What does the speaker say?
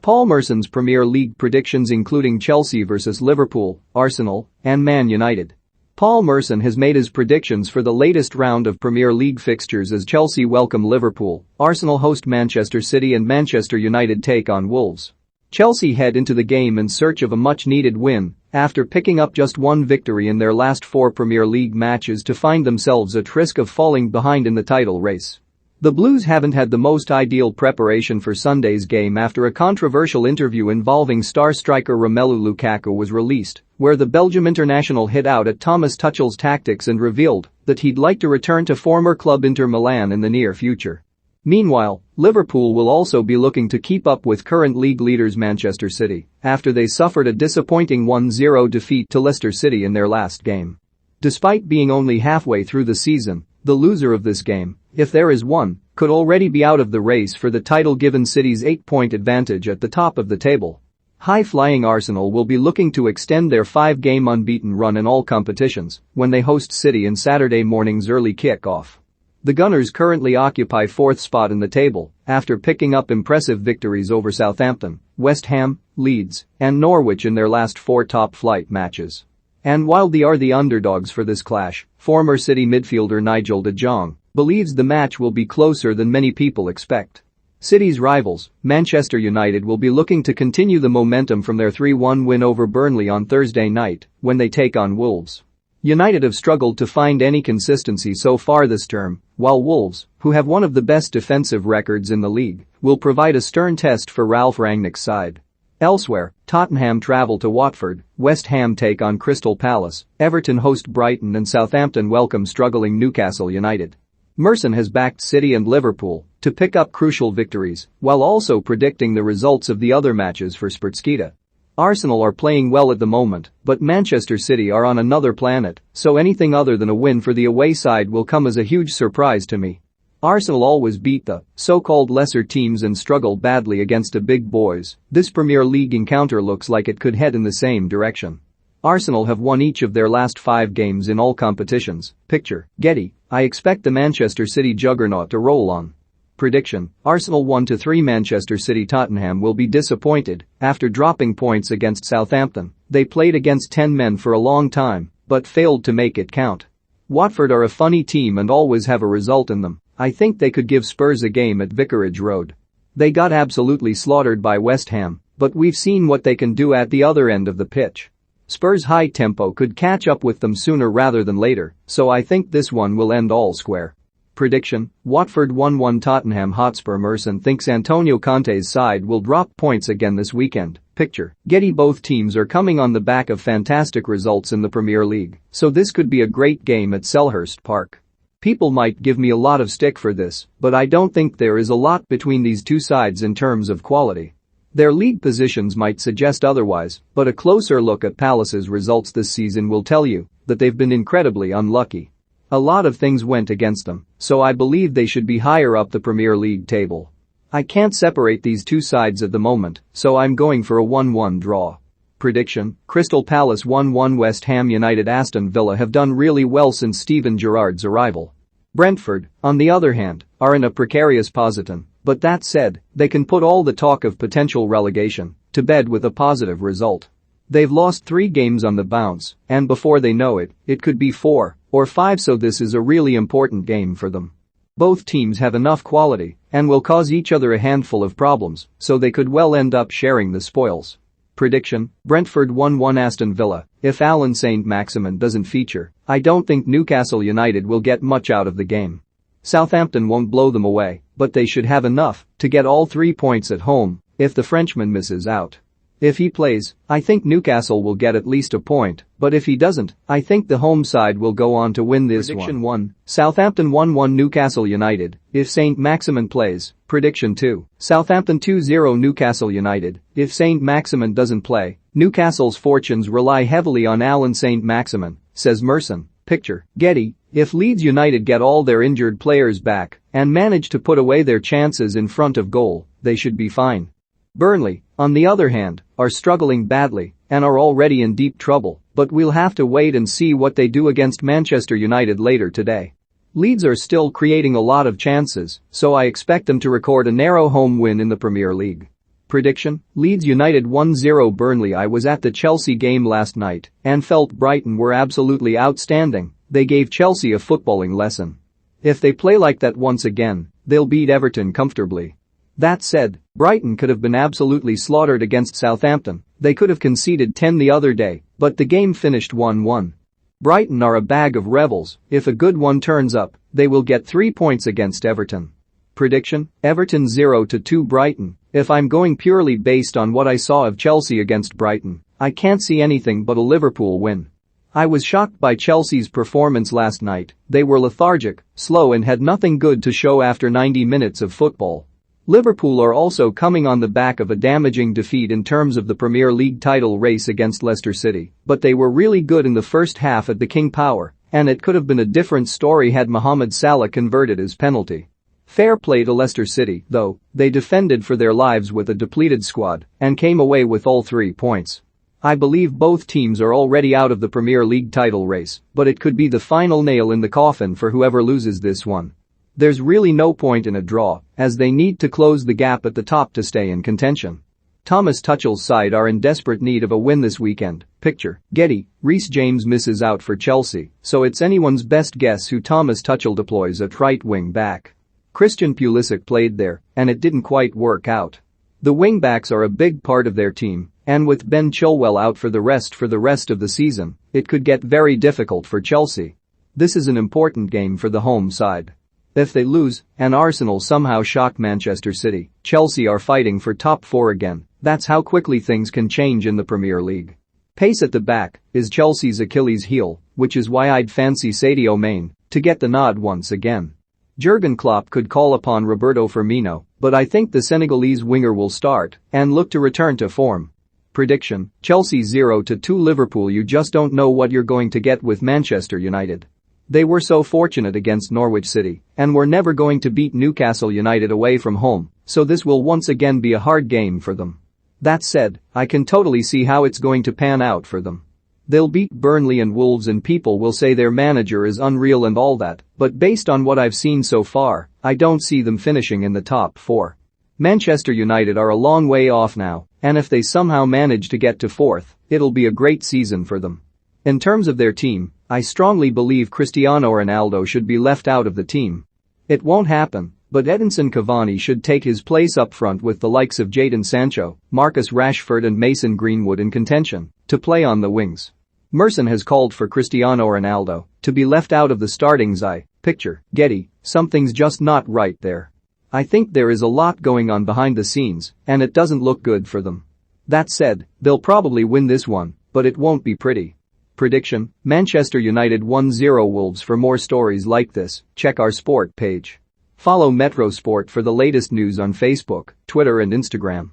Paul Merson's Premier League predictions including Chelsea vs Liverpool, Arsenal, and Man United. Paul Merson has made his predictions for the latest round of Premier League fixtures as Chelsea welcome Liverpool, Arsenal host Manchester City and Manchester United take on Wolves. Chelsea head into the game in search of a much-needed win after picking up just one victory in their last 4 Premier League matches to find themselves at risk of falling behind in the title race. The Blues haven't had the most ideal preparation for Sunday's game after a controversial interview involving star striker Romelu Lukaku was released, where the Belgium international hit out at Thomas Tuchel's tactics and revealed that he'd like to return to former club Inter Milan in the near future. Meanwhile, Liverpool will also be looking to keep up with current league leaders Manchester City after they suffered a disappointing 1-0 defeat to Leicester City in their last game. Despite being only halfway through the season, the loser of this game, if there is one, could already be out of the race for the title given City's 8-point advantage at the top of the table. High-flying Arsenal will be looking to extend their 5-game unbeaten run in all competitions when they host City in Saturday morning's early kick-off. The Gunners currently occupy 4th spot in the table after picking up impressive victories over Southampton, West Ham, Leeds, and Norwich in their last 4 top-flight matches. And while they are the underdogs for this clash, former City midfielder Nigel de Jong believes the match will be closer than many people expect. City's rivals, Manchester United, will be looking to continue the momentum from their 3-1 win over Burnley on Thursday night when they take on Wolves. United have struggled to find any consistency so far this term, while Wolves, who have one of the best defensive records in the league, will provide a stern test for Ralph Rangnick's side. Elsewhere, Tottenham travel to Watford, West Ham take on Crystal Palace, Everton host Brighton and Southampton welcome struggling Newcastle United. Merson has backed City and Liverpool to pick up crucial victories while also predicting the results of the other matches for Sportskita. Arsenal are playing well at the moment, but Manchester City are on another planet, so anything other than a win for the away side will come as a huge surprise to me. Arsenal always beat the so-called lesser teams and struggle badly against the big boys. This Premier League encounter looks like it could head in the same direction. Arsenal have won each of their last 5 games in all competitions. Picture, Getty, I expect the Manchester City juggernaut to roll on. Prediction, Arsenal 1-3 Manchester City. Tottenham will be disappointed after dropping points against Southampton. They played against 10 men for a long time, but failed to make it count. Watford are a funny team and always have a result in them. I think they could give Spurs a game at Vicarage Road. They got absolutely slaughtered by West Ham, but we've seen what they can do at the other end of the pitch. Spurs' high tempo could catch up with them sooner rather than later, so I think this one will end all square. Prediction, Watford 1-1 Tottenham Hotspur. Merson thinks Antonio Conte's side will drop points again this weekend. Picture, Getty. Both teams are coming on the back of fantastic results in the Premier League, so this could be a great game at Selhurst Park. People might give me a lot of stick for this, but I don't think there is a lot between these two sides in terms of quality. Their league positions might suggest otherwise, but a closer look at Palace's results this season will tell you that they've been incredibly unlucky. A lot of things went against them, so I believe they should be higher up the Premier League table. I can't separate these two sides at the moment, so I'm going for a 1-1 draw. Prediction, Crystal Palace 1-1 West Ham United. Aston Villa have done really well since Steven Gerrard's arrival. Brentford, on the other hand, are in a precarious position, but that said, they can put all the talk of potential relegation to bed with a positive result. They've lost 3 games on the bounce, and before they know it, it could be 4 or 5, so this is a really important game for them. Both teams have enough quality and will cause each other a handful of problems, so they could well end up sharing the spoils. Prediction, Brentford 1-1 Aston Villa. If Alan Saint-Maximin doesn't feature, I don't think Newcastle United will get much out of the game. Southampton won't blow them away, but they should have enough to get all 3 points at home if the Frenchman misses out. If he plays, I think Newcastle will get at least a point, but if he doesn't, I think the home side will go on to win this Prediction 1. Southampton 1-1 Newcastle United. If Saint-Maximin plays. Prediction 2. Southampton 2-0 Newcastle United. If Saint-Maximin doesn't play, Newcastle's fortunes rely heavily on Alan Saint-Maximin, says Merson. Picture, Getty. If Leeds United get all their injured players back and manage to put away their chances in front of goal, they should be fine. Burnley, on the other hand, are struggling badly and are already in deep trouble, but we'll have to wait and see what they do against Manchester United later today. Leeds are still creating a lot of chances, so I expect them to record a narrow home win in the Premier League. Prediction: Leeds United 1-0 Burnley. I was at the Chelsea game last night and felt Brighton were absolutely outstanding. They gave Chelsea a footballing lesson. If they play like that once again, they'll beat Everton comfortably. That said, Brighton could have been absolutely slaughtered against Southampton. They could have conceded 10 the other day, but the game finished 1-1. Brighton are a bag of rebels. If a good one turns up, they will get 3 points against Everton. Prediction: Everton 0-2 Brighton. If I'm going purely based on what I saw of Chelsea against Brighton, I can't see anything but a Liverpool win. I was shocked by Chelsea's performance last night. They were lethargic, slow and had nothing good to show after 90 minutes of football. Liverpool are also coming on the back of a damaging defeat in terms of the Premier League title race against Leicester City, but they were really good in the first half at the King Power, and it could have been a different story had Mohamed Salah converted his penalty. Fair play to Leicester City, though, they defended for their lives with a depleted squad and came away with all 3 points. I believe both teams are already out of the Premier League title race, but it could be the final nail in the coffin for whoever loses this one. There's really no point in a draw, as they need to close the gap at the top to stay in contention. Thomas Tuchel's side are in desperate need of a win this weekend. Picture: Getty. Reece James misses out for Chelsea, so it's anyone's best guess who Thomas Tuchel deploys at right wing back. Christian Pulisic played there, and it didn't quite work out. The wing-backs are a big part of their team, and with Ben Chilwell out for the rest of the season, it could get very difficult for Chelsea. This is an important game for the home side. If they lose, and Arsenal somehow shock Manchester City, Chelsea are fighting for top 4 again. That's how quickly things can change in the Premier League. Pace at the back is Chelsea's Achilles heel, which is why I'd fancy Sadio Mane to get the nod once again. Jurgen Klopp could call upon Roberto Firmino, but I think the Senegalese winger will start and look to return to form. Prediction: Chelsea 0-2 Liverpool. You just don't know what you're going to get with Manchester United. They were so fortunate against Norwich City and were never going to beat Newcastle United away from home, so this will once again be a hard game for them. That said, I can totally see how it's going to pan out for them. They'll beat Burnley and Wolves and people will say their manager is unreal and all that, but based on what I've seen so far, I don't see them finishing in the top 4. Manchester United are a long way off now, and if they somehow manage to get to 4th, it'll be a great season for them. In terms of their team, I strongly believe Cristiano Ronaldo should be left out of the team. It won't happen, but Edinson Cavani should take his place up front with the likes of Jadon Sancho, Marcus Rashford and Mason Greenwood in contention to play on the wings. Merson has called for Cristiano Ronaldo to be left out of the starting side. Picture: Getty. Something's just not right there. I think there is a lot going on behind the scenes, and it doesn't look good for them. That said, they'll probably win this one, but it won't be pretty. Prediction: Manchester United 1-0 Wolves. For more stories like this, check our sport page. Follow Metro Sport for the latest news on Facebook, Twitter and Instagram.